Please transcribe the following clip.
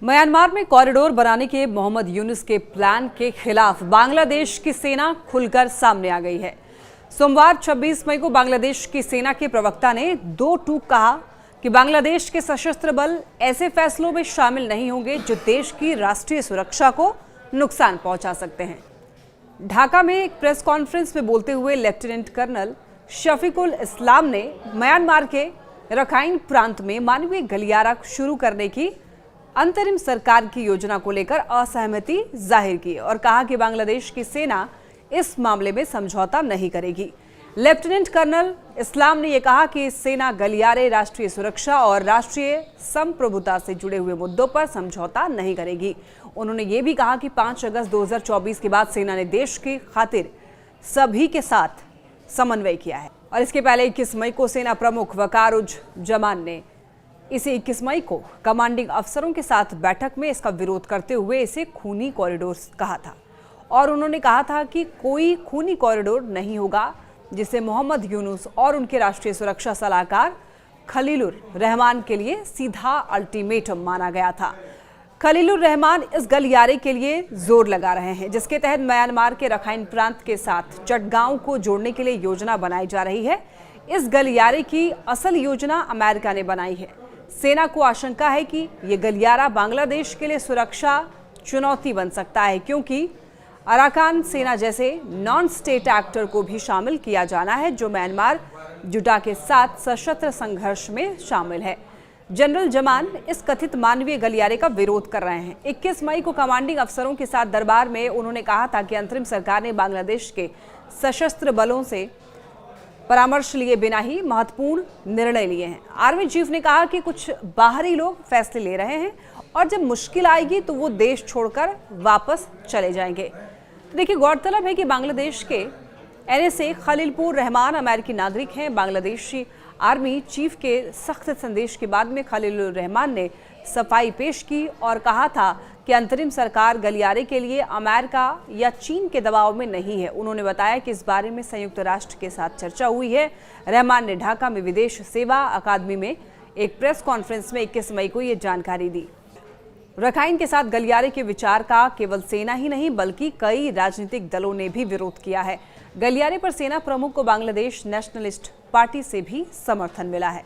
Myanmar में corridor बनाने के मोहम्मद यूनुस के प्लान के खिलाफ बांग्लादेश की सेना खुलकर सामने आ गई है। सोमवार 26 मई को बांग्लादेश की सेना के प्रवक्ता ने दो टूक कहा कि बांग्लादेश के सशस्त्र बल ऐसे फैसलों में शामिल नहीं होंगे जो देश की राष्ट्रीय सुरक्षा को नुकसान पहुंचा सकते हैं। ढाका में एक प्रेस कॉन्फ्रेंस में बोलते हुए लेफ्टिनेंट कर्नल शफीकुल इस्लाम ने म्यांमार के रखाइन प्रांत में मानवीय गलियारा शुरू करने की अंतरिम सरकार की योजना को लेकर असहमति जाहिर की और कहा कि बांग्लादेश की सेना इस मामले में समझौता नहीं करेगी। लेफ्टिनेंट कर्नल इस्लाम ने यह कहा कि सेना गलियारे, राष्ट्रीय सुरक्षा और राष्ट्रीय संप्रभुता से जुड़े हुए मुद्दों पर समझौता नहीं करेगी। उन्होंने ये भी कहा कि 5 अगस्त 2024 के बाद सेना ने देश की खातिर सभी के साथ समन्वय किया है और इसके पहले 21 मई को सेना प्रमुख वकारुज्जमान ने इसे 21 मई को कमांडिंग अफसरों के साथ बैठक में इसका विरोध करते हुए इसे खूनी कॉरिडोर कहा था और उन्होंने कहा था कि कोई खूनी कॉरिडोर नहीं होगा जिसे मोहम्मद यूनुस और उनके राष्ट्रीय सुरक्षा सलाहकार खलीलुर रहमान के लिए सीधा अल्टीमेटम माना गया था। खलीलुर रहमान इस गलियारे के लिए जोर लगा रहे हैं जिसके तहत म्यांमार के रखाइन प्रांत के साथ चटगांव को जोड़ने के लिए योजना बनाई जा रही है। इस गलियारे की असल योजना अमेरिका ने बनाई है। सेना को आशंका है कि ये गलियारा बांग्लादेश के लिए सुरक्षा चुनौती बन सकता है क्योंकि अराकान सेना जैसे नॉन स्टेट एक्टर को भी शामिल किया जाना है जो म्यांमार जुडा के साथ सशस्त्र संघर्ष में शामिल है। जनरल जमान इस कथित मानवीय गलियारे का विरोध कर रहे हैं। 21 मई को कमांडिंग अफसरों के साथ दरबार में उन्होंने कहा था कि अंतरिम सरकार ने बांग्लादेश के सशस्त्र बलों से परामर्श लिए बिना ही महत्वपूर्ण निर्णय लिए हैं। आर्मी चीफ ने कहा कि कुछ बाहरी लोग फैसले ले रहे हैं और जब मुश्किल आएगी तो वो देश छोड़कर वापस चले जाएंगे। देखिए, गौरतलब है कि बांग्लादेश के NSA खलीलुर रहमान अमेरिकी नागरिक हैं। बांग्लादेशी आर्मी चीफ के सख्त संदेश के बाद में खलीलुर रहमान ने सफाई पेश की और कहा था कि अंतरिम सरकार गलियारे के लिए अमेरिका या चीन के दबाव में नहीं है। उन्होंने बताया कि इस बारे में संयुक्त राष्ट्र के साथ चर्चा हुई है। रहमान ने ढाका में विदेश सेवा अकादमी में एक प्रेस कॉन्फ्रेंस में 21 मई को ये जानकारी दी। रखाइन के साथ गलियारे के विचार का केवल सेना ही नहीं बल्कि कई राजनीतिक दलों ने भी विरोध किया है। गलियारे पर सेना प्रमुख को बांग्लादेश नेशनलिस्ट पार्टी से भी समर्थन मिला है।